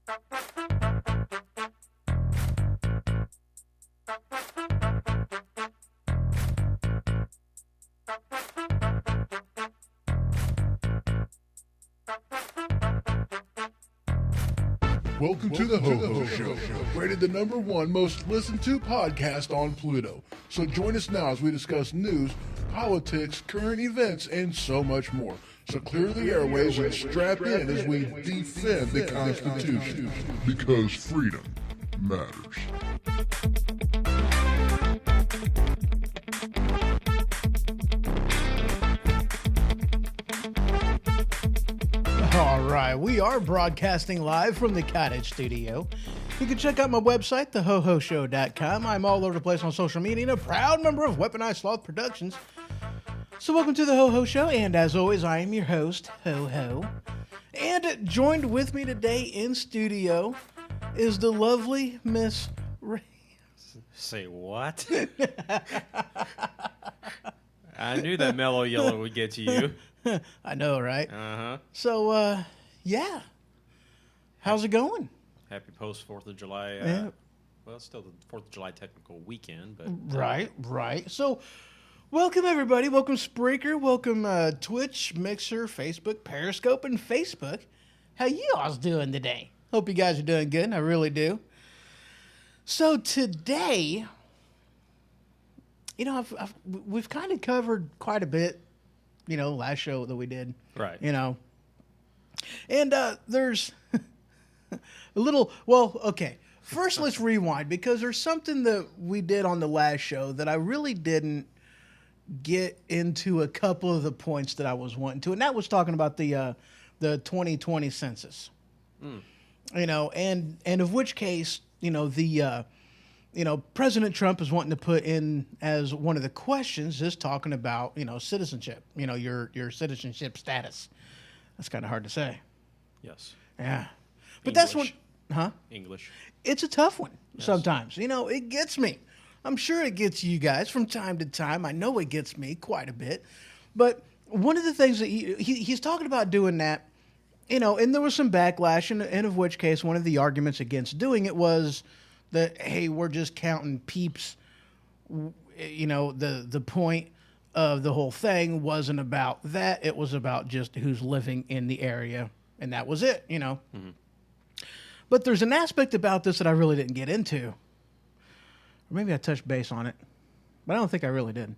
Welcome to the Ho-Ho Show, rated the #1 most listened to podcast on Pluto. So join us now as we discuss news, politics, current events, and so much more. So clear the airways and strap in as we defend the Constitution. Because freedom matters. All right, we are broadcasting live from the Cottage Studio. You can check out my website, thehohoshow.com. I'm all over the place on social media and a proud member of Weaponized Sloth Productions. So welcome to the Ho-Ho Show, and as always, I am your host, Ho-Ho. And joined with me today in studio is the lovely Miss Ray. Say what? I knew that mellow yellow would get to you. I know, right? Uh-huh. So, yeah. How's it going? Happy post 4th of July. Yeah. Well, it's still the 4th of July technical weekend, but... Right. So, welcome, everybody. Welcome, Spreaker. Welcome, Twitch, Mixer, Facebook, Periscope, and Facebook. How you all's doing today? Hope you guys are doing good. I really do. So, today, you know, we've kind of covered quite a bit, you know, last show that we did. Right. You know. And there's a little, well, okay. First, let's rewind, because there's something that we did on the last show that I really didn't get into a couple of the points that I was wanting to, and that was talking about the 2020 census. You know, and of which case, you know, President Trump is wanting to put in as one of the questions is talking about, you know, citizenship, you know, your citizenship status. That's kind of hard to say. Yes. Yeah. But English. that's what, English. It's a tough one sometimes. You know, it gets me. I'm sure it gets you guys from time to time. I know it gets me quite a bit. But one of the things that he's talking about doing that, you know, and there was some backlash, and of which case one of the arguments against doing it was that, hey, we're just counting peeps. You know, the point of the whole thing wasn't about that. It was about just who's living in the area, and that was it, you know. Mm-hmm. But there's an aspect about this that I really didn't get into. Or maybe I touched base on it, but I don't think I really did.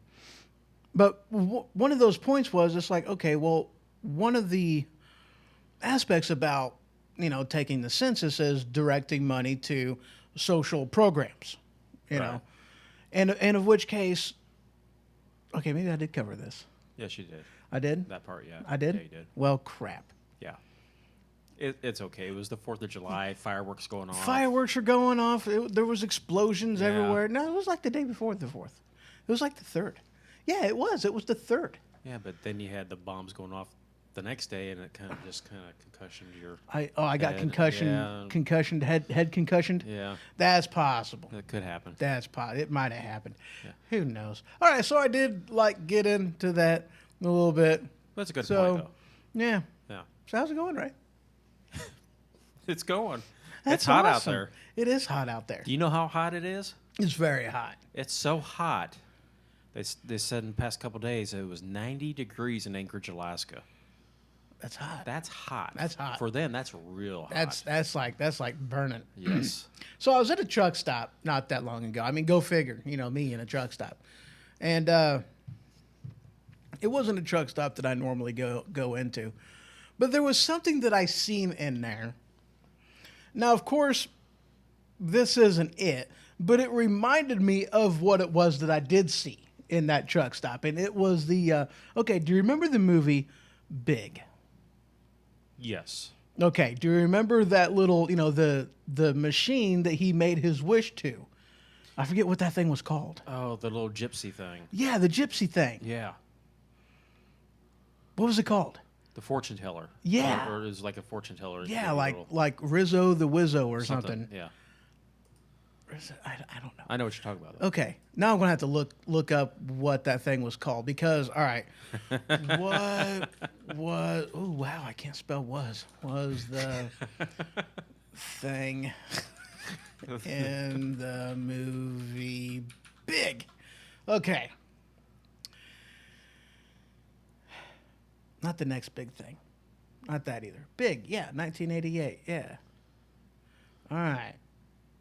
But one of those points was, it's like, okay, well, one of the aspects about, you know, taking the census is directing money to social programs, you know, and of which case, okay, maybe I did cover this. Yes, you did. I did? That part, yeah. I did? Yeah, you did. Well, crap. Yeah. It's okay. It was the 4th of July, fireworks going off. Fireworks were going off. There was explosions everywhere. No, it was like the day before the 4th. It was like the 3rd. Yeah, it was. It was the 3rd. Yeah, but then you had the bombs going off the next day, and it kind of concussioned your I got head. concussion, Yeah. head concussioned. Yeah. That's possible. That could happen. That's possible. It might have happened. Yeah. Who knows? All right, so I did get into that a little bit. That's a good point, though. Yeah. Yeah. So how's it going, Ray? It's going. That's it's hot out awesome. there. It is hot out there. Do you know how hot it is? It's very hot. It's so hot. They said in the past couple of days it was 90 degrees in Anchorage, Alaska. That's hot. That's hot. That's hot. For them, that's real hot. That's like burning. Yes. So I was at a truck stop not that long ago. I mean, go figure. You know, me in a truck stop. And it wasn't a truck stop that I normally go into. But there was something that I seen in there. Now, of course, this isn't it, but it reminded me of what it was that I did see in that truck stop. And it was the, okay, do you remember the movie Big? Yes. Okay, do you remember that little, you know, the machine that he made his wish to? I forget what that thing was called. Oh, the little gypsy thing. Yeah, the gypsy thing. Yeah. What was it called? The fortune teller. Yeah. Or it was like a fortune teller. Yeah, like Rizzo the Wizzo or something. Yeah. I don't know. I know what you're talking about, though. Okay, now I'm gonna have to look up what that thing was called, because all right, what was? Oh wow, I can't spell was the thing in the movie Big. Okay. Not the next big thing. Not that either. Big, yeah, 1988, yeah. All right.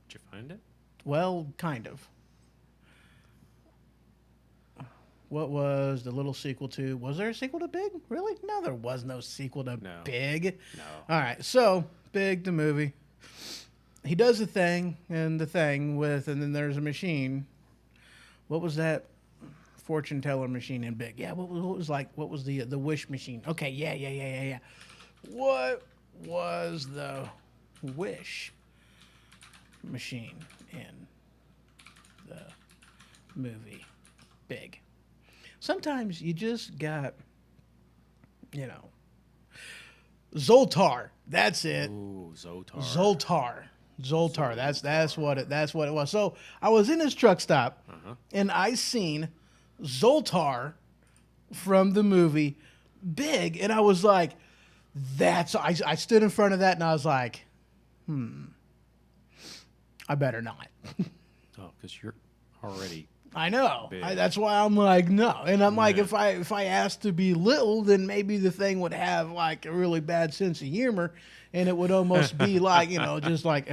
Did you find it? Well, kind of. What was the little sequel to? Was there a sequel to Big? Really? No, there was no sequel to No. Big. No. All right, so Big, the movie. He does the thing and then there's a machine. What was that fortune teller machine in Big? Yeah, what was the wish machine? Okay, yeah. What was the wish machine in the movie Big? Sometimes you just got, Zoltar. That's it. Ooh, Zotar. Zoltar. That's what it was. So I was in this truck stop, and I seen Zoltar from the movie Big, and I was like, I stood in front of that, and I was like, I better not. Oh, because you're already. I know. Big. That's why I'm like, no. And I'm like, Yeah. if I asked to be little, then maybe the thing would have like a really bad sense of humor, and it would almost be like, just like,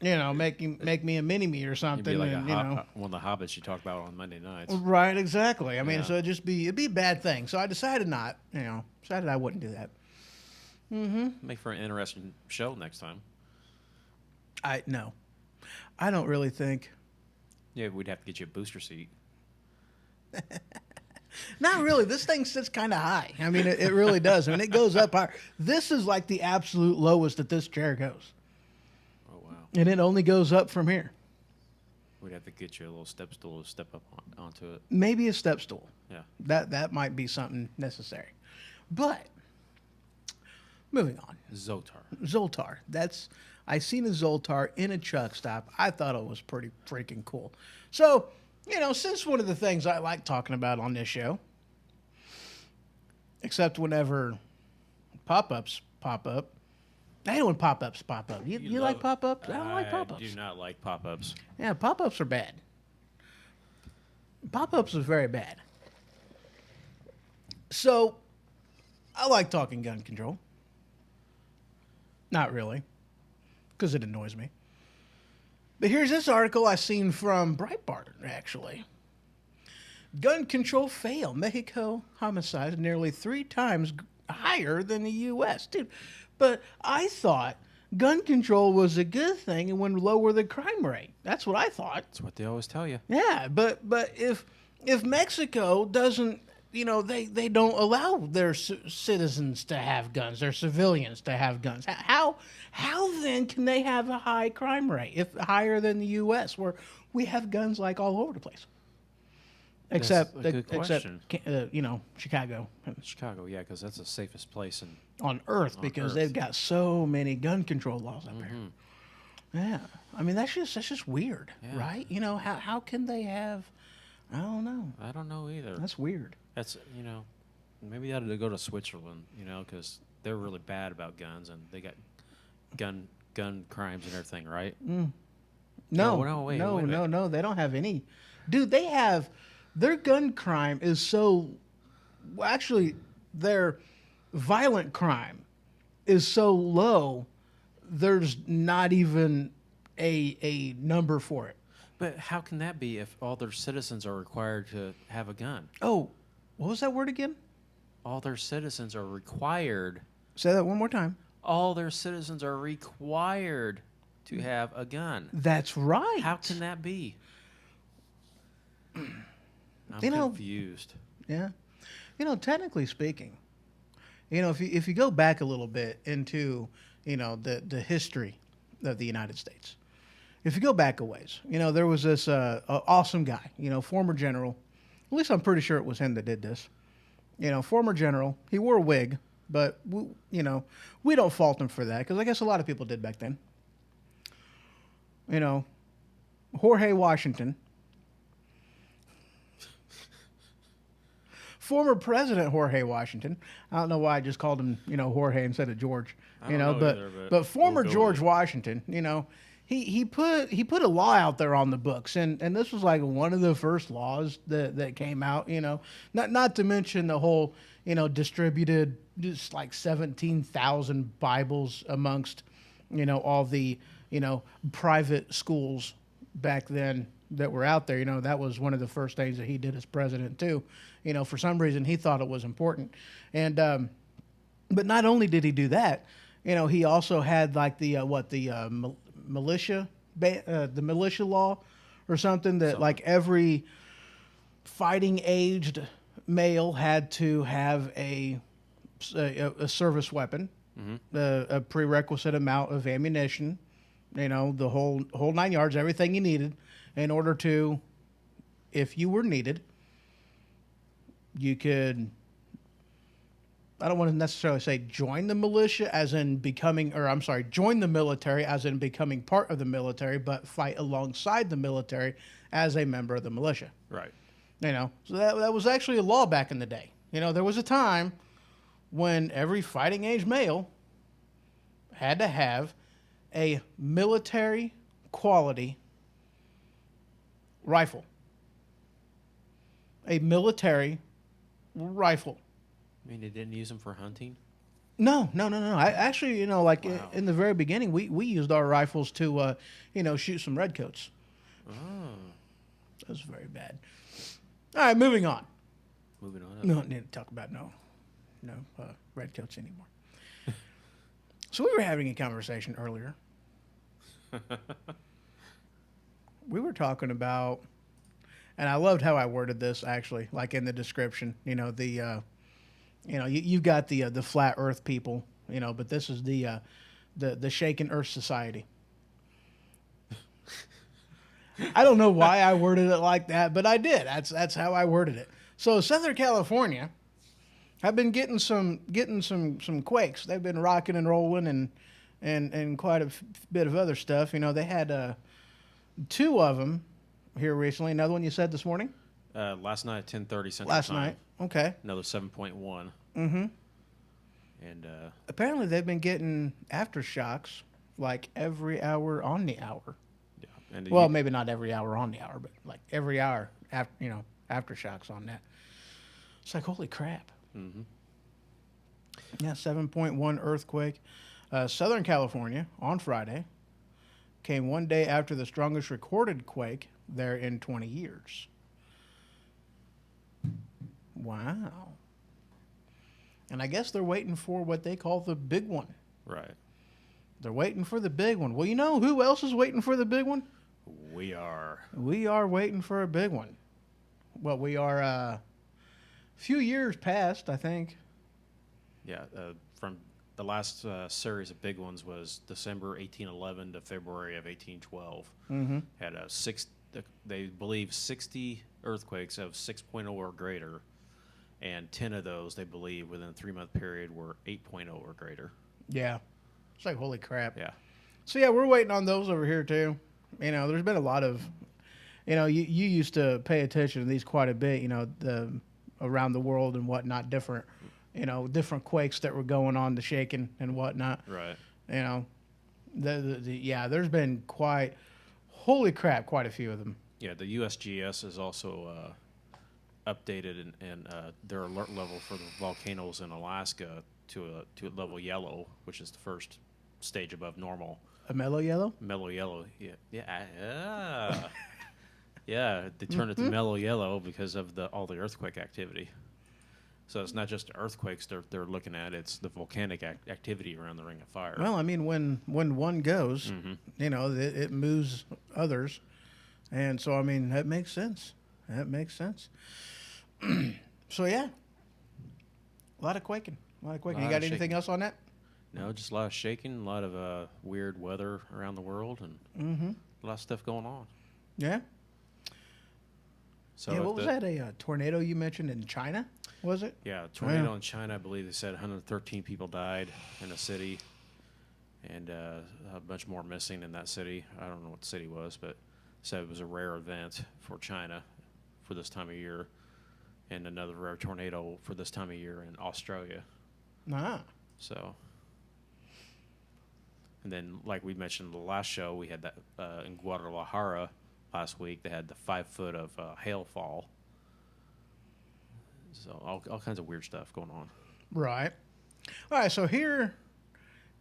make me a mini me or You'd something. be like and, one of the hobbits you talk about on Monday nights. Right, exactly. I mean, Yeah. so it'd be a bad thing. So I decided not, decided I wouldn't do that. Make for an interesting show next time. No, I don't really think. Yeah, we'd have to get you a booster seat. Not really. This thing sits kind of high. I mean, it really does. I mean, it goes up higher. This is like the absolute lowest that this chair goes. Oh, wow. And it only goes up from here. We'd have to get you a little step stool to step up onto it. Maybe a step stool. Yeah. That might be something necessary. But, moving on. Zoltar. I seen a Zoltar in a truck stop. I thought it was pretty freaking cool. So, since one of the things I like talking about on this show, except whenever pop-ups pop up. I hate when pop-ups pop up. You like pop-ups? I don't like pop-ups. I do not like pop-ups. Yeah, pop-ups are bad. Pop-ups are very bad. So, I like talking gun control. Not really, because it annoys me. But here's this article I seen from Breitbart, actually. Gun control fail. Mexico homicides nearly 3 times higher than the U.S. Dude, but I thought gun control was a good thing and would lower the crime rate. That's what I thought. That's what they always tell you. Yeah, but if Mexico doesn't, they don't allow their citizens to have guns, their civilians to have guns. How then can they have a high crime rate, if higher than the U.S., where we have guns like all over the place? Except Chicago Chicago, yeah, because that's the safest place in. on Earth, because they've got so many gun control laws up there. Yeah, I mean that's just weird, right? How can they have? I don't know. I don't know either. That's weird. That's maybe they ought to go to Switzerland, because they're really bad about guns and they got gun crimes and everything, right? No, wait a minute. no, they don't have any. Dude, they have their gun crime is so. Well, actually, their violent crime is so low. There's not even a number for it. But how can that be if all their citizens are required to have a gun? Oh, what was that word again? All their citizens are required. Say that one more time. All their citizens are required to have a gun. That's right. How can that be? I'm confused. Yeah. Technically speaking, if you go back a little bit into, the history of the United States, if you go back a ways, there was this awesome guy, former general. At least I'm pretty sure it was him that did this. Former general. He wore a wig, but we don't fault him for that, because I guess a lot of people did back then. Jorge Washington. former President Jorge Washington. I don't know why I just called him, Jorge instead of George. I don't know but either, but former we'll go George with it. Washington, he put a law out there on the books, and this was like one of the first laws that came out. Not to mention the whole distributed just like 17,000 Bibles amongst all the private schools back then that were out there. That was one of the first things that he did as president too. For some reason he thought it was important, and but not only did he do that, he also had like the militia law or something that like every fighting aged male had to have a service weapon, a prerequisite amount of ammunition, the whole 9 yards, everything you needed in order to, if you were needed, you could, I don't want to necessarily say join the militia as in becoming, or I'm sorry, join the military as in becoming part of the military, but fight alongside the military as a member of the militia. Right. So that was actually a law back in the day. There was a time when every fighting age male had to have a military quality rifle. A military rifle. I mean, they didn't use them for hunting? No. I actually, Wow. in the very beginning, we used our rifles to, shoot some redcoats. Oh. That was very bad. All right, moving on. Moving on up. We don't need to talk about redcoats anymore. So we were having a conversation earlier. We were talking about, and I loved how I worded this actually, like in the description. You've got the flat Earth people, but this is the Shaken Earth Society. I don't know why I worded it like that, but I did. That's how I worded it. So Southern California have been getting some quakes. They've been rocking and rolling and quite a bit of other stuff. They had 2 of them here recently. Another one you said this morning? Last night at 10:30 Central Last Time. night. Okay. Another 7.1. Mm-hmm. And Apparently they've been getting aftershocks like every hour on the hour. yeah. And Well, maybe not every hour on the hour, but like every hour after, aftershocks on that. It's like, holy crap. Mm-hmm. Yeah, 7.1 earthquake. Southern California on Friday came one day after the strongest recorded quake there in 20 years. Wow. And I guess they're waiting for what they call the big one. Right. They're waiting for the big one. Well, you know who else is waiting for the big one? We are. We are waiting for a big one. Well, we are a few years past, I think. Yeah. From the last series of big ones was December 1811 to February of 1812. Mm-hmm. Had they believe 60 earthquakes of 6.0 or greater, and 10 of those they believe within a 3-month period were 8.0 or greater. Yeah. It's like, holy crap. Yeah. So, yeah, we're waiting on those over here, too. There's been a lot of, you used to pay attention to these quite a bit, around the world and whatnot, different quakes that were going on, the shaking and whatnot. Right. There's been holy crap, quite a few of them. Yeah, the USGS is also updated and their alert level for the volcanoes in Alaska to level yellow, which is the first stage above normal. A mellow yellow? Mellow yellow, yeah. Yeah, they turned it to mellow yellow because of all the earthquake activity. So it's not just earthquakes they're looking at; it's the volcanic activity around the Ring of Fire. Well, I mean, when one goes, it moves others, and so I mean that makes sense. So yeah, a lot of quaking. You got anything else on that? No, just a lot of shaking, a lot of weird weather around the world, and a lot of stuff going on. Yeah. So yeah, what was that? A tornado you mentioned in China? Was it? Yeah, tornado in China. I believe they said 113 people died in a city, and a bunch more missing in that city. I don't know what the city was, but said it was a rare event for China for this time of year. and another rare tornado for this time of year in Australia. Ah. So, and then like we mentioned in the last show, we had that in Guadalajara last week. They had the 5 foot of hail fall. So all kinds of weird stuff going on. Right. All right. So here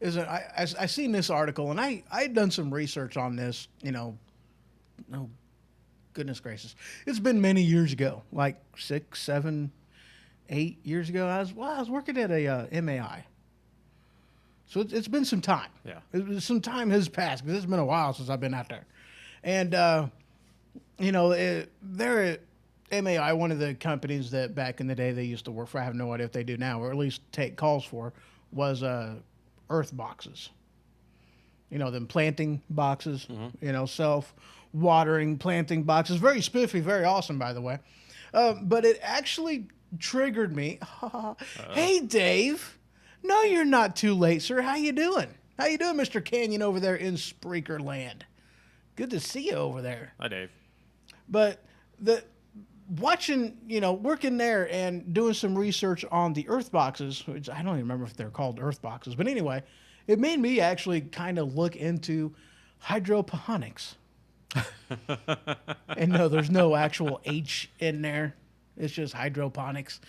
is I seen this article, and I'd done some research on this. Oh goodness gracious, it's been many years ago, like 6, 7, 8 years ago. I was working at a MAI. So it's been some time. Yeah. Some time has passed because it's been a while since I've been out there, and they're at MAI, one of the companies that back in the day they used to work for. I have no idea if they do now, or at least take calls for, was earth boxes. Them planting boxes. Self-watering planting boxes. Very spiffy, very awesome, by the way. But it actually triggered me. Hey, Dave. No, you're not too late, sir. How you doing? How you doing, Mr. Canyon over there in Spreaker Land? Good to see you over there. Hi, Dave. But watching, working there and doing some research on the earth boxes, which I don't even remember if they're called earth boxes, but anyway, it made me actually kind of look into hydroponics. And no, there's no actual H in there. It's just hydroponics.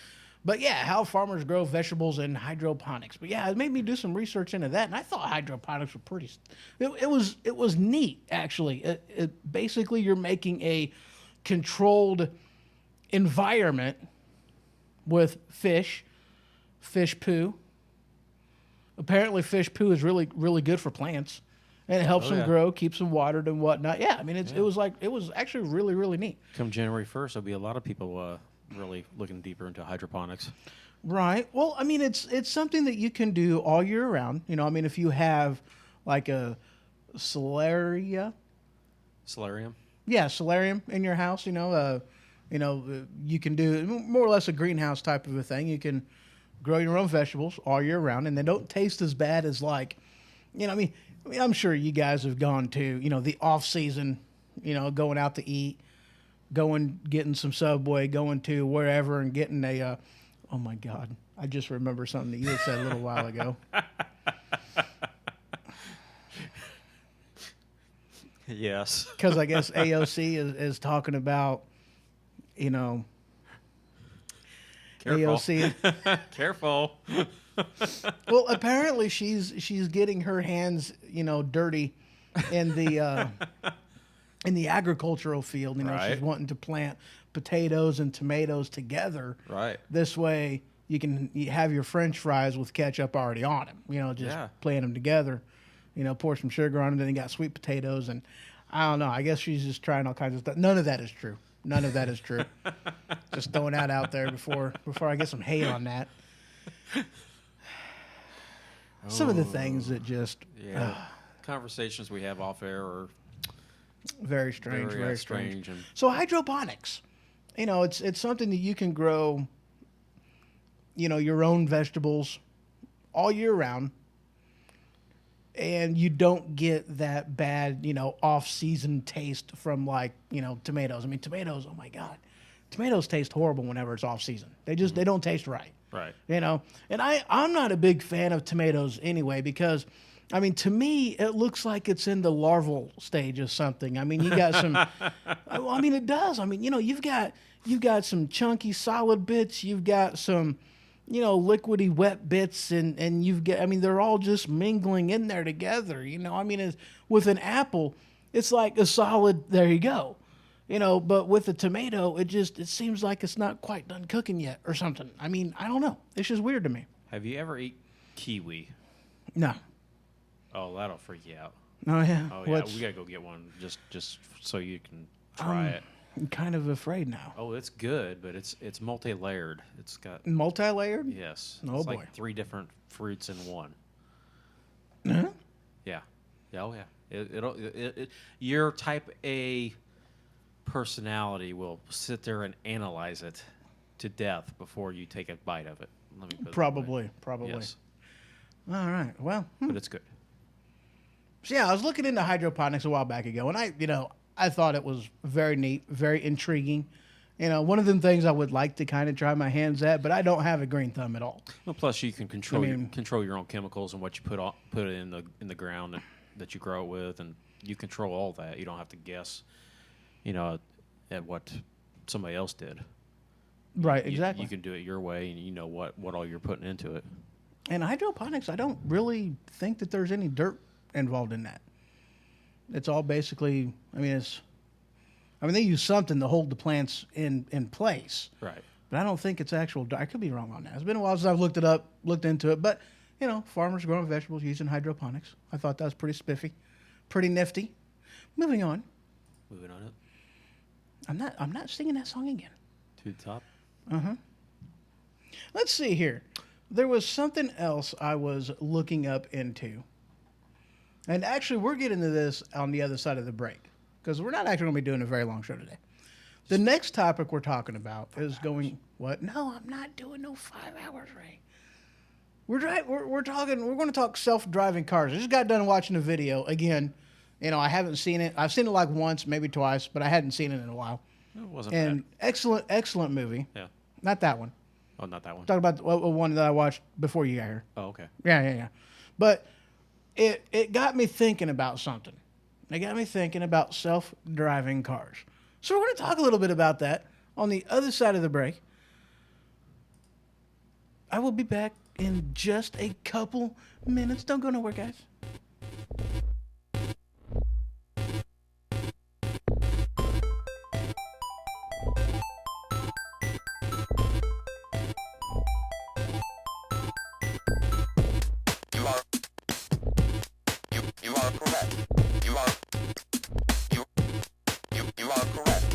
But yeah, how farmers grow vegetables in hydroponics. But yeah, it made me do some research into that, and I thought hydroponics were pretty. It was neat actually. It basically you're making a controlled environment with fish poo. Apparently, fish poo is really really good for plants, and it helps them grow, keeps them watered and whatnot. Yeah, I mean it was actually really really neat. Come January 1st, there'll be a lot of people really looking deeper into hydroponics. Right. Well, I mean, it's something that you can do all year round. I mean, if you have like a solarium. Yeah, solarium in your house. You can do more or less a greenhouse type of a thing. You can grow your own vegetables all year round, and they don't taste as bad as like, I mean, I'm sure you guys have gone to, the off season, going out to eat. Getting some Subway, going to wherever and getting a, oh my God, I just remember something that you had said a little while ago. Yes. Because I guess AOC is talking about, Careful. AOC. Careful. Well, apparently she's getting her hands, dirty in the agricultural field. Right. She's wanting to plant potatoes and tomatoes together. Right. This way you can have your French fries with ketchup already on them. Just plant them together. Pour some sugar on them. Then you got sweet potatoes, and I don't know. I guess she's just trying all kinds of stuff. None of that is true. Just throwing that out there before I get some hate on that. Some of the things that just conversations we have off air are very strange, very strange. strange. So hydroponics, it's something that you can grow, your own vegetables all year round, and you don't get that bad, off-season taste from like, tomatoes. I mean, tomatoes, oh my God. Tomatoes taste horrible whenever it's off-season. They just, they don't taste right. Right. And I'm not a big fan of tomatoes anyway because, I mean, to me, it looks like it's in the larval stage of something. I mean, you got some, I mean, it does. I mean, you've got some chunky solid bits. You've got some, liquidy wet bits and you've got, I mean, they're all just mingling in there together. I mean, with an apple, it's like a solid, there you go. But with a tomato, it seems like it's not quite done cooking yet or something. I mean, I don't know. It's just weird to me. Have you ever eaten kiwi? No. Oh, that'll freak you out. Oh, yeah. Oh, yeah. We got to go get one just so you can try it. I'm kind of afraid now. Oh, it's good, but it's multi-layered. It's got... Multi-layered? Yes. Oh, it's boy. like 3 different fruits in one. Huh? Yeah. Oh, yeah. Your type A personality will sit there and analyze it to death before you take a bite of it. Let me put it Probably. Yes. All right. Well, But it's good. So yeah, I was looking into hydroponics a while back ago, and I thought it was very neat, very intriguing. You know, one of them things I would like to kind of try my hands at, but I don't have a green thumb at all. Well, plus you can control I mean- control your own chemicals and what you put in the ground that you grow it with, and you control all that. You don't have to guess, at what somebody else did. Right, You- exactly. You can do it your way, and you know what all you're putting into it. And hydroponics, I don't really think that there's any dirt involved in that. It's all basically, they use something to hold the plants in place. Right. But I don't think it's actual. I could be wrong on that. It's been a while since I've looked into it. But, farmers growing vegetables using hydroponics. I thought that was pretty spiffy, pretty nifty. Moving on. Moving on it I'm not singing that song again. to the top. Let's see here. There was something else I was looking up into. And actually, we're getting to this on the other side of the break, because we're not actually going to be doing a very long show today. The next topic we're talking about is going... What? No, I'm not doing no 5 hours, Ray. We're going to talk self-driving cars. I just got done watching a video. Again, I haven't seen it. I've seen it like once, maybe twice, but I hadn't seen it in a while. It wasn't And bad. excellent movie. Yeah. Not that one. Oh, not that one. Talk about the one that I watched before you got here. Oh, okay. Yeah. But it got me thinking about something. It got me thinking about self-driving cars. So we're going to talk a little bit about that on the other side of the break. I will be back in just a couple minutes. Don't go nowhere, guys. You are correct. You are correct.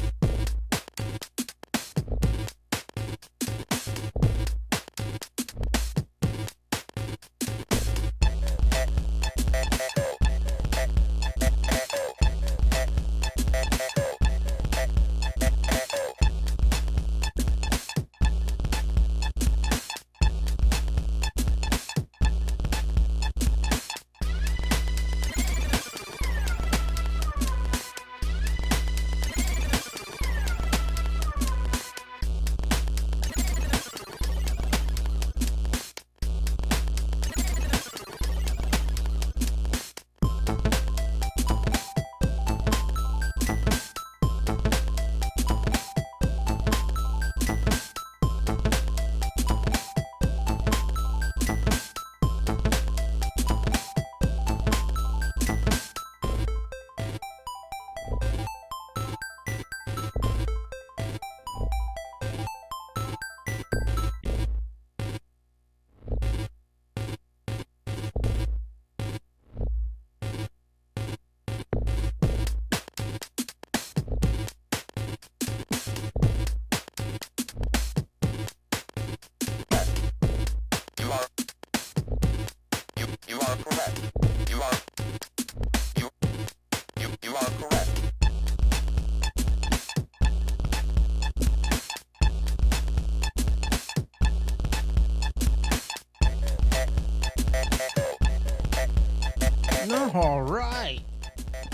All right.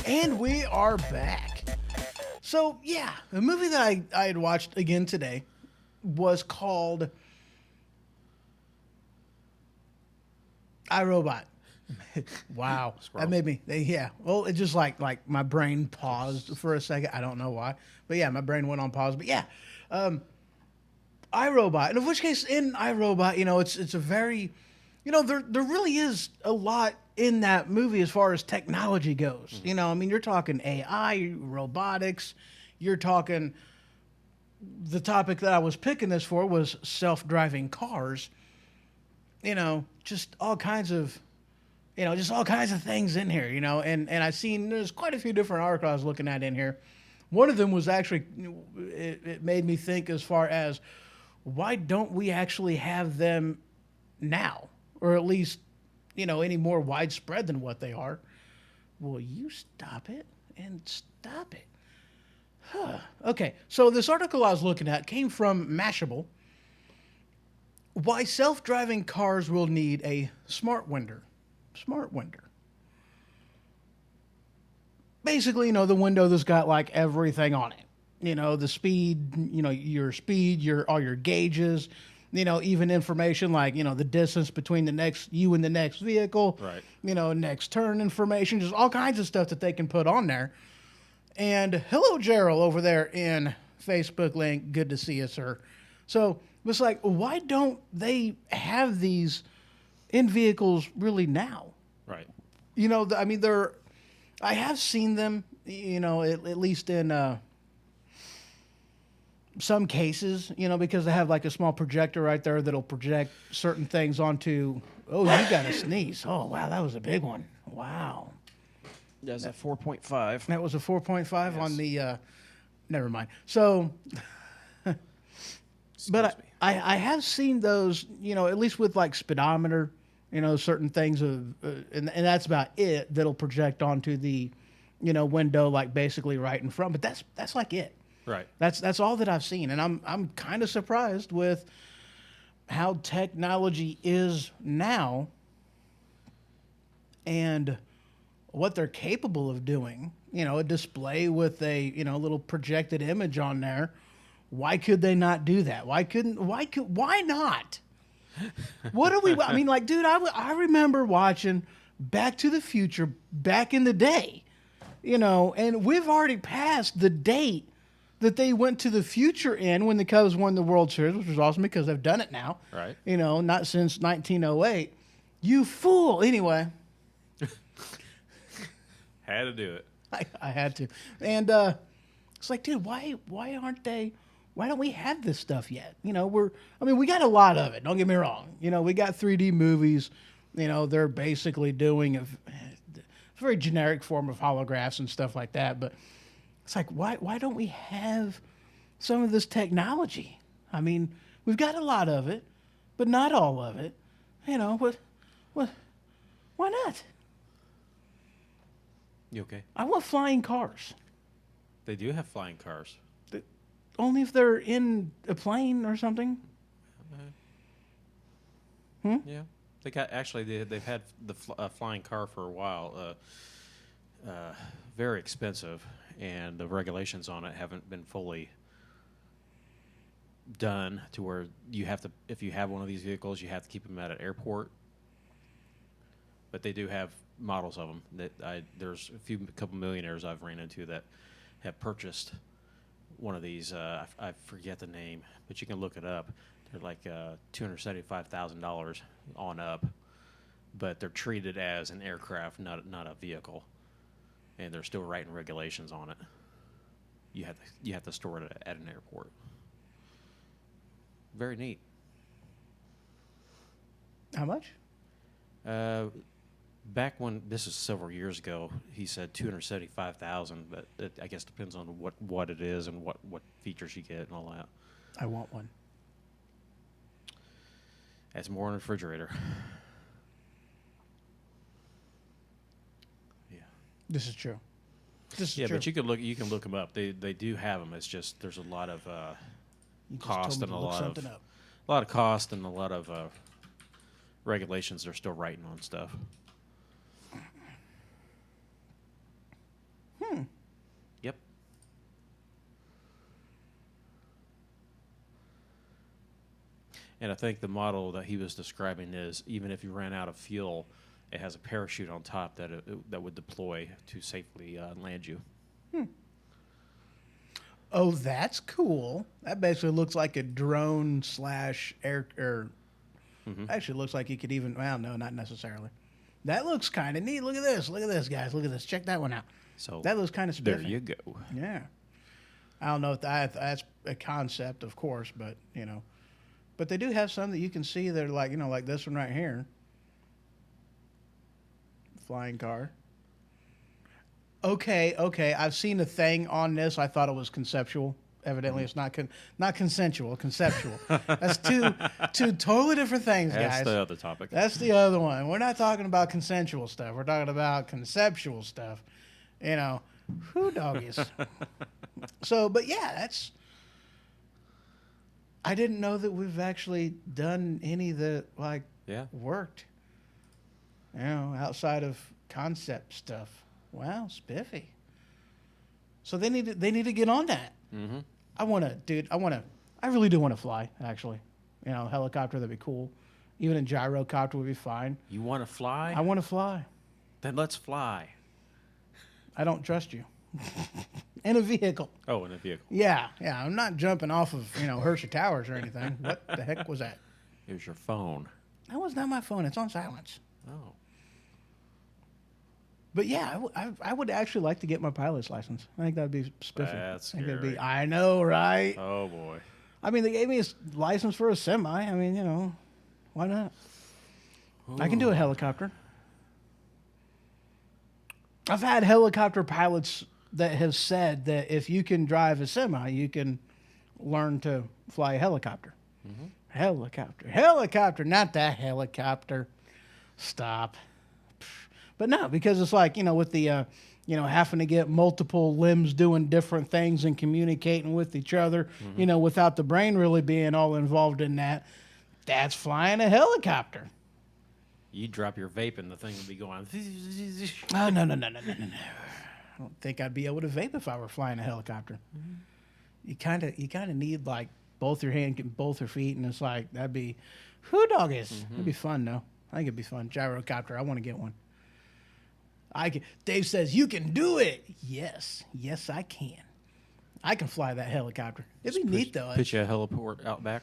And we are back. So, yeah, the movie that I had watched again today was called iRobot. Wow. That made me, yeah. Well, it just like my brain paused for a second. I don't know why. But yeah, my brain went on pause. But yeah, iRobot. And in which case, in iRobot, it's a very, there really is a lot in that movie as far as technology goes. Mm-hmm. You're talking AI, robotics, you're talking, the topic that I was picking this for was self-driving cars. Just all kinds of, things in here, and I seen there's quite a few different articles I was looking at in here. One of them was actually, it made me think as far as, why don't we actually have them now? Or at least, any more widespread than what they are. Will you stop it and stop it? Huh. Okay, so this article I was looking at came from Mashable. Why self-driving cars will need a smart window. Smart window. Basically, the window that's got like everything on it. the speed, your speed, all your gauges, even information like, the distance between you and the next vehicle, Right. Next turn information, just all kinds of stuff that they can put on there. And hello, Gerald, over there in Facebook link. Good to see you, sir. So it's like, why don't they have these in vehicles really now? Right. I have seen them, at least in some cases, because they have like a small projector right there that'll project certain things onto. Oh, you got a sneeze. Oh, wow, that was a big one. Wow. That's a 4.5. That was a 4.5 on the. Never mind. So, but I have seen those, at least with like speedometer, certain things and that's about it that'll project onto the, window, like basically right in front. But that's like it. Right. That's all that I've seen, and I'm kind of surprised with how technology is now and what they're capable of doing. A display with a little projected image on there. Why could they not do that? Why not? What are we? I mean, like, dude, I remember watching Back to the Future back in the day, and we've already passed the date that they went to the future in when the Cubs won the World Series, which was awesome because they've done it now. Right. Not since 1908. You fool. Anyway. Had to do it. I had to. And it's like, dude, why don't we have this stuff yet? We got a lot of it. Don't get me wrong. We got 3D movies. They're basically doing a very generic form of holographs and stuff like that. But it's like, why don't we have some of this technology? I mean, we've got a lot of it, but not all of it. Why not? You okay? I want flying cars. They do have flying cars. Only if they're in a plane or something. Yeah. They've had the flying car for a while. Very expensive, and the regulations on it haven't been fully done to where if you have one of these vehicles, you have to keep them at an airport. But they do have models of them there's a couple millionaires I've ran into that have purchased one of these. I forget the name, but you can look it up. They're like $275,000 on up, but they're treated as an aircraft, not a vehicle, and they're still writing regulations on it. You have to store it at an airport. Very neat. How much? Back when this is several years ago, he said 275,000, but it, I guess depends on what it is and what features you get and all that. I want one. That's more in a refrigerator. Yeah. This is true. Yeah, but you can look them up. They do have them. It's just there's a lot of cost and a lot of cost and a lot of regulations they're still writing on stuff. Yep. And I think the model that he was describing is even if you ran out of fuel, it has a parachute on top that would deploy to safely land you. Oh, that's cool. That basically looks like a drone / air. Actually, looks like you could even. Well, no, not necessarily. That looks kind of neat. Look at this. Look at this, guys. Look at this. Check that one out. So that looks kind of spiffy. There you go. Yeah. I don't know if that's a concept, of course, but but they do have some that you can see that are like like this one right here. Flying car. Okay. I've seen a thing on this. I thought it was conceptual. Evidently, it's not consensual. Conceptual. That's two totally different things, guys. That's the other topic. That's the other one. We're not talking about consensual stuff. We're talking about conceptual stuff. Who doggies? So, but yeah, that's. I didn't know that we've actually done any that worked. Outside of concept stuff. Wow, spiffy. So they need to get on that. Mm-hmm. I really do want to fly, actually. You know, helicopter, that'd be cool. Even a gyrocopter would be fine. You want to fly? I want to fly. Then let's fly. I don't trust you. In a vehicle. Oh, in a vehicle. Yeah. I'm not jumping off of, Hershey Towers or anything. What the heck was that? It was your phone. That was not my phone. It's on silence. Oh. But yeah, I would actually like to get my pilot's license. I think that'd be spiffy. That's I think it'd scary. I know, right? Oh, boy. I mean, they gave me a license for a semi. I mean, why not? I can do a helicopter. I've had helicopter pilots that have said that if you can drive a semi, you can learn to fly a helicopter. Mm-hmm. Helicopter, not that helicopter. Stop. But no, because it's like, with the, having to get multiple limbs doing different things and communicating with each other, without the brain really being all involved in that, that's flying a helicopter. You drop your vape and the thing would be going. Oh, no. I don't think I'd be able to vape if I were flying a helicopter. You kind of need like both your hands and both your feet, and it's like that'd be, who doggies? It'd be fun though. I think it'd be fun. Gyrocopter. I want to get one. Dave says you can do it. Yes, I can. I can fly that helicopter. It'd be neat though. Pitch a heliport out back.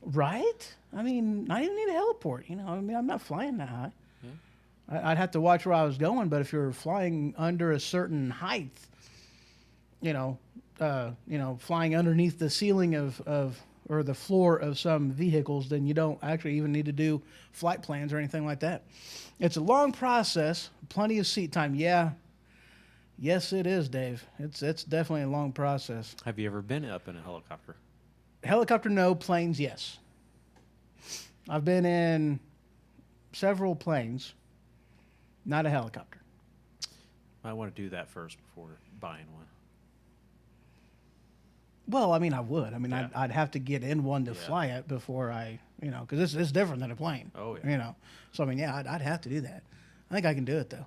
Right? I mean, I didn't need a heliport. I'm not flying that high. I'd have to watch where I was going, but if you're flying under a certain height, flying underneath the ceiling or the floor of some vehicles, then you don't actually even need to do flight plans or anything like that. It's a long process, plenty of seat time. Yeah. Yes, it is, Dave. It's definitely a long process. Have you ever been up in a helicopter? Helicopter, no. Planes, yes. I've been in several planes, not a helicopter. I want to do that first before buying one. Well, I mean, I would. I mean, Yeah. I'd have to get in one to fly it before I, because it's different than a plane. Oh, yeah. So, I mean, yeah, I'd have to do that. I think I can do it, though.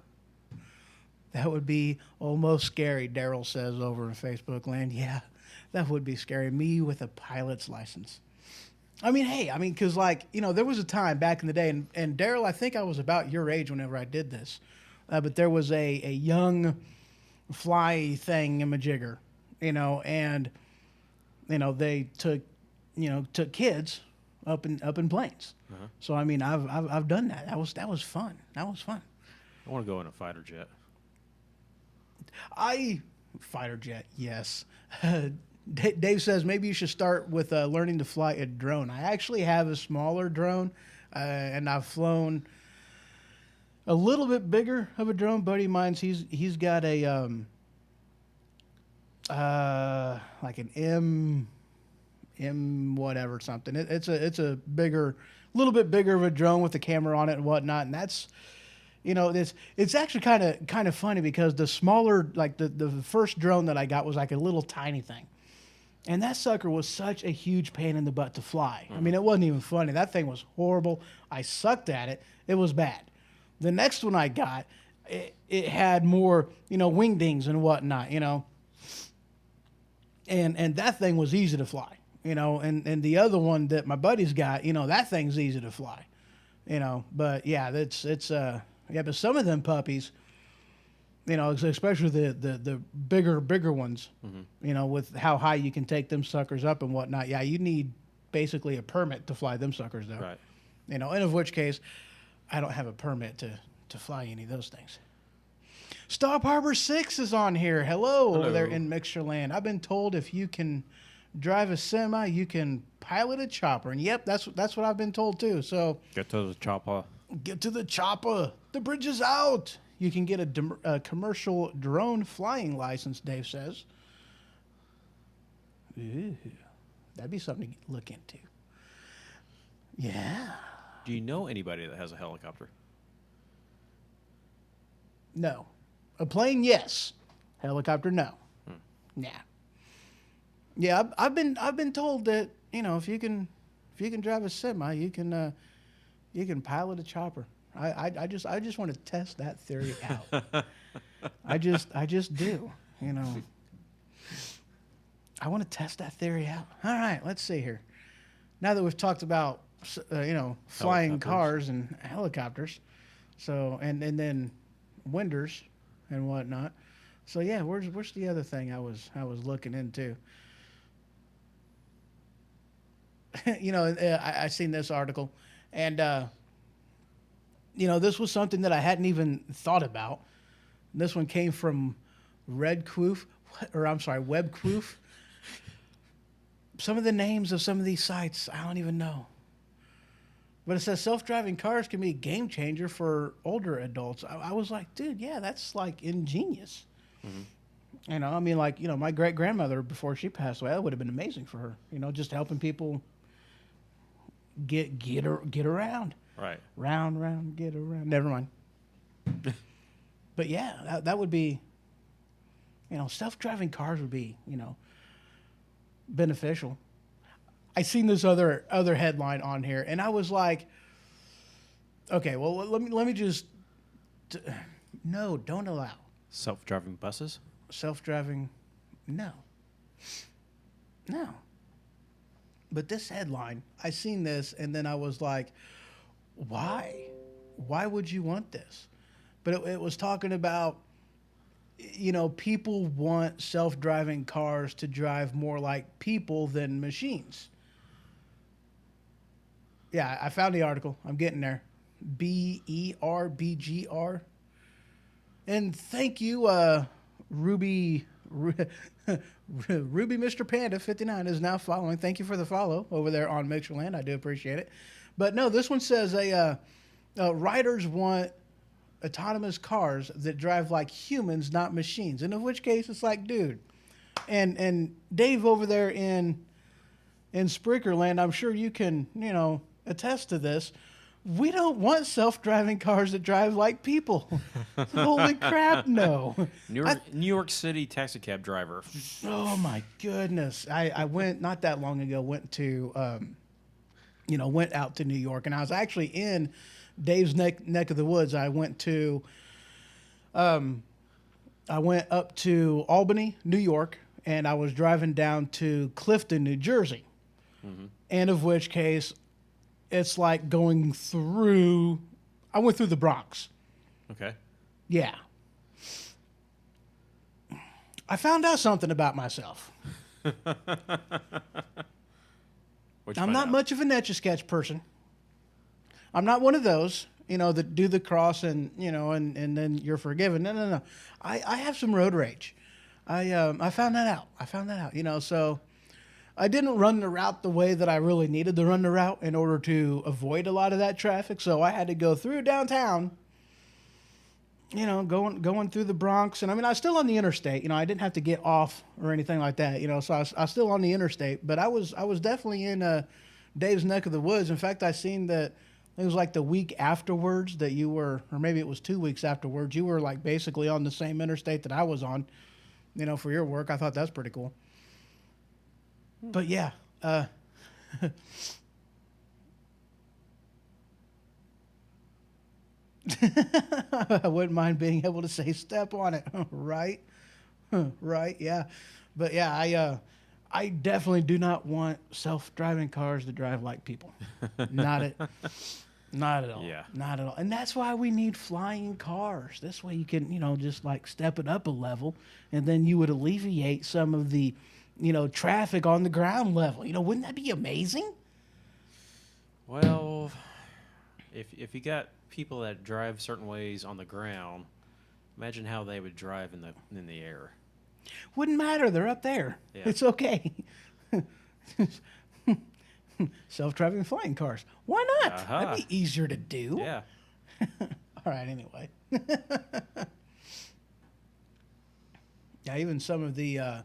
That would be almost scary, Daryl says over in Facebook land. Yeah, that would be scary. Me with a pilot's license. I mean, hey, because, there was a time back in the day, and Daryl, I think I was about your age whenever I did this, but there was a young fly thingamajigger, and, they took kids up in planes. Uh-huh. So, I mean, I've done that. That was fun. That was fun. I want to go in a fighter jet. Fighter jet, yes. Dave says maybe you should start with learning to fly a drone. I actually have a smaller drone, and I've flown a little bit bigger of a drone. Buddy of mine's he's got a like an M whatever something. It's a little bit bigger of a drone with a camera on it and whatnot, and that's. It's actually kind of funny because the smaller, like the first drone that I got was like a little tiny thing. And that sucker was such a huge pain in the butt to fly. I mean, it wasn't even funny. That thing was horrible. I sucked at it. It was bad. The next one I got, it had more, wingdings and whatnot, And that thing was easy to fly, And the other one that my buddy's got, that thing's easy to fly, But yeah, but some of them puppies, especially the bigger ones, with how high you can take them suckers up and whatnot. Yeah, you need basically a permit to fly them suckers, though. Right. And of which case, I don't have a permit to fly any of those things. Stop Harbor 6 is on here. Hello over there in Mixerland. I've been told if you can drive a semi, you can pilot a chopper. And yep, that's what I've been told too. So Get to the chopper. get to the chopper. The bridge is out. You can get a commercial drone flying license, Dave says. Ooh, that'd be something to look into. Yeah. Do you know anybody that has a helicopter? No. A plane, yes. Helicopter, no. Nah. Yeah, I've been told that if you can drive a semi, you can pilot a chopper. I just want to test that theory out. I just do. I want to test that theory out. All right, let's see here. Now that we've talked about, flying Helicopters. cars and helicopters, so and then winders and whatnot. So yeah, where's the other thing I was looking into? I seen this article, and this was something that I hadn't even thought about. This one came from WebQuoof. Some of the names of some of these sites, I don't even know. But it says self-driving cars can be a game changer for older adults. I was like, dude, yeah, that's like ingenious. Mm-hmm. My great-grandmother, before she passed away, that would have been amazing for her. Just helping people get around. Right. Round, get around. Never mind. But yeah, that would be, self-driving cars would be, beneficial. I seen this other headline on here, and I was like, okay, well, let me just, no, don't allow Self-driving buses? self-driving, no. But this headline, I seen this, and then I was like, why? Why would you want this? But it was talking about, people want self-driving cars to drive more like people than machines. Yeah, I found the article. I'm getting there. BERBGR. And thank you, Ruby Mr. Panda 59 is now following. Thank you for the follow over there on Mixerland. I do appreciate it. But no, this one says riders want autonomous cars that drive like humans, not machines. And in which case, it's like, dude, and Dave over there in Sprickerland, I'm sure you can, attest to this. We don't want self-driving cars that drive like people. Holy crap, no. New York City taxi cab driver. Oh my goodness. I went not that long ago, went out to New York, and I was actually in Dave's neck of the woods. I went up to Albany, New York, and I was driving down to Clifton, New Jersey. Mm-hmm. And of which case, it's like going through. I went through the Bronx. Okay. Yeah. I found out something about myself. I'm not much of an Etch-a-Sketch person. I'm not one of those, that do the cross and, and then you're forgiven. No. I have some road rage. I found that out. So I didn't run the route the way that I really needed to run the route in order to avoid a lot of that traffic. So I had to go through downtown, going through the Bronx. And I was still on the interstate. I didn't have to get off or anything like that, so I was still on the interstate. But I was definitely in Dave's neck of the woods. In fact, I seen that it was like the week afterwards that you were, or maybe it was 2 weeks afterwards, you were like basically on the same interstate that I was on, for your work. I thought that's pretty cool. But yeah, I wouldn't mind being able to say step on it, right? Right, yeah. But yeah, I definitely do not want self-driving cars to drive like people. Not at all. Yeah. Not at all. And that's why we need flying cars. This way you can, just like step it up a level, and then you would alleviate some of the, traffic on the ground level. Wouldn't that be amazing? Well, if you got people that drive certain ways on the ground, imagine how they would drive in the air. Wouldn't matter. They're up there. Yeah. It's okay. Self-driving flying cars. Why not? Uh-huh. That'd be easier to do. Yeah. All right. Anyway. Yeah. Even some of the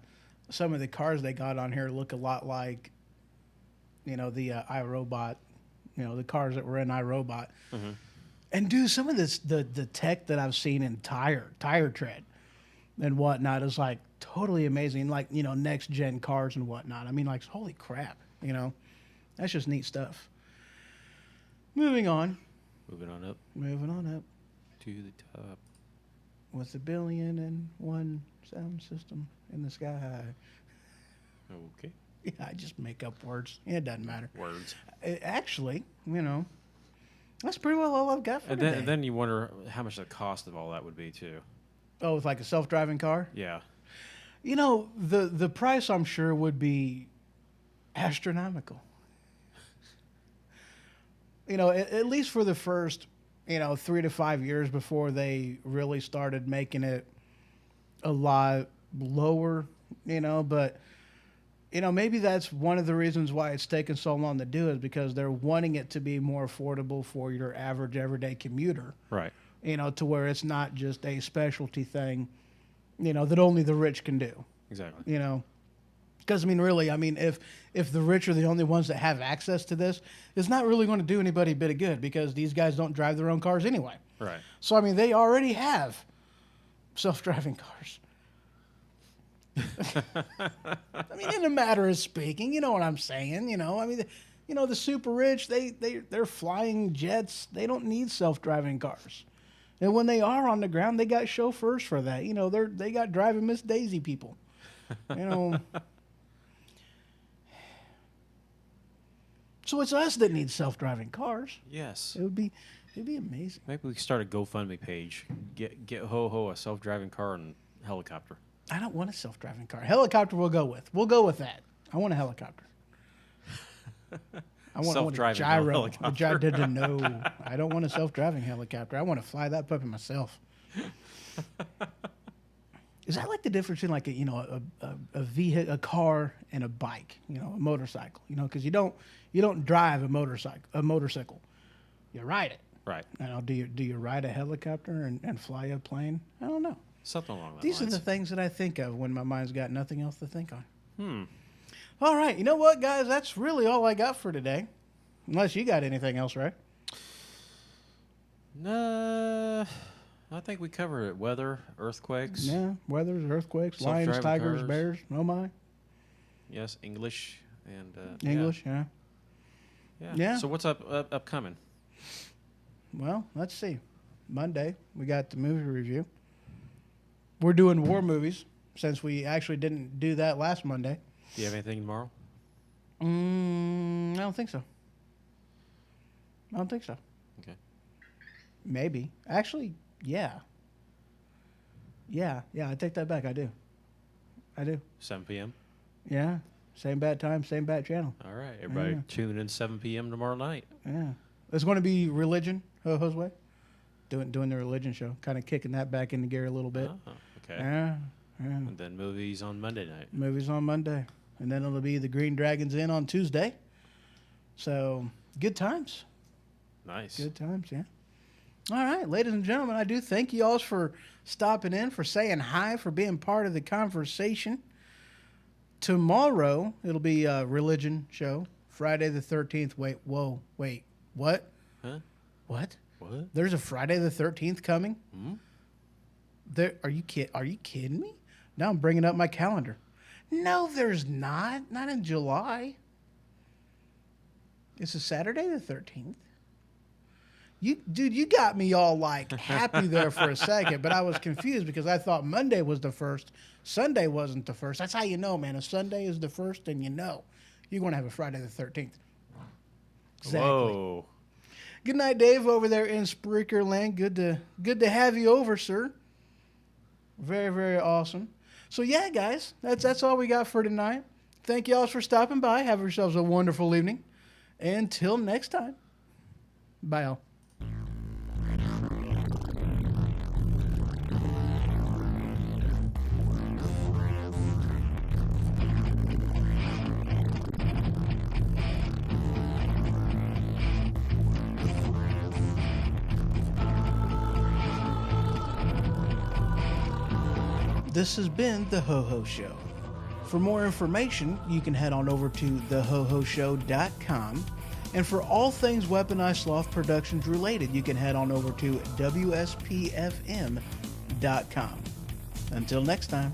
cars they got on here look a lot like, the iRobot. The cars that were in iRobot. Mm-hmm. And do some of this the tech that I've seen in tire tread and whatnot is like totally amazing. Like, next gen cars and whatnot. Like, holy crap, that's just neat stuff. Moving on up to the top with 1,000,000,001 sound system in the sky. Okay. Yeah, I just make up words. It doesn't matter. Words. Actually, that's pretty well all I've got for today. And then you wonder how much the cost of all that would be too. Oh, with like a self-driving car? Yeah. The price I'm sure would be astronomical. At least for the first, 3 to 5 years before they really started making it a lot lower, but maybe that's one of the reasons why it's taken so long to do is because they're wanting it to be more affordable for your average everyday commuter. Right. To where it's not just a specialty thing, that only the rich can do. Exactly. Because really, if the rich are the only ones that have access to this, it's not really going to do anybody a bit of good because these guys don't drive their own cars anyway. Right. So they already have self-driving cars. In a matter of speaking, you know what I'm saying? The super rich, they're flying jets. They don't need self-driving cars. And when they are on the ground, they got chauffeurs for that. They got driving Miss Daisy people. So it's us that need self-driving cars. Yes. It'd be amazing. Maybe we could start a GoFundMe page. Get Ho a self-driving car and helicopter. I don't want a self-driving car. Helicopter we'll go with. We'll go with that. I want a helicopter. I want Self-driving a gyro. helicopter. No, I don't want a self-driving helicopter. I want to fly that puppy myself. Is that like the difference between like a vehicle, a car, and a bike? A motorcycle. Because you don't drive a motorcycle. You ride it. Right. Do you ride a helicopter and fly a plane? I don't know. Something along that These lines. are the things that I think of when my mind's got nothing else to think on. Hmm. All right. You know what, guys? That's really all I got for today. Unless you got anything else, right? Nah, I think we covered it. Weather, earthquakes. Yeah. Weathers, earthquakes, lions, Self-driving tigers, cars. bears. Oh, my. Yes, English and English, yeah. Yeah. So what's upcoming? Well, let's see. Monday, we got the movie review. We're doing war movies since we actually didn't do that last Monday. Do you have anything tomorrow? I don't think so. Okay. Maybe. Actually, yeah. Yeah, I take that back. I do. 7 p.m. Yeah. Same bad time, same bad channel. All right, everybody tune in 7 p.m. tomorrow night. Yeah. It's going to be religion, Josue. Doing the religion show. Kind of kicking that back into gear a little bit. Oh, okay. Yeah. And then movies on Monday night. Movies on Monday. And then it'll be the Green Dragons Inn on Tuesday. So, good times. Nice. Good times, yeah. All right, ladies and gentlemen, I do thank you all for stopping in, for saying hi, for being part of the conversation. Tomorrow, it'll be a religion show. Friday the 13th. Wait, what? Huh? What? What? There's a Friday the 13th coming? Hmm? Are you kidding me? Now I'm bringing up my calendar. No, there's not. Not in July. It's a Saturday the 13th. You got me all like happy there for a second, but I was confused because I thought Monday was the first. Sunday wasn't the first. That's how you know, man. If Sunday is the first, then you're going to have a Friday the 13th. Exactly. Whoa. Good night, Dave, over there in Spreaker Land. Good to have you over, sir. Very, very awesome. So, yeah, guys, that's all we got for tonight. Thank you all for stopping by. Have yourselves a wonderful evening. Until next time, bye, all. This has been The Ho-Ho Show. For more information, you can head on over to thehohoshow.com. And for all things Weaponized Sloth Productions related, you can head on over to wspfm.com. Until next time.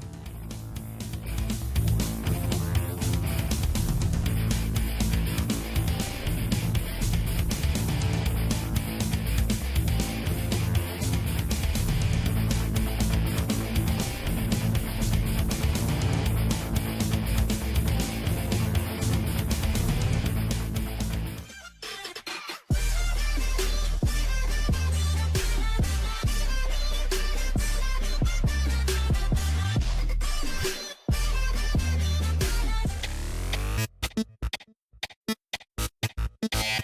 correct.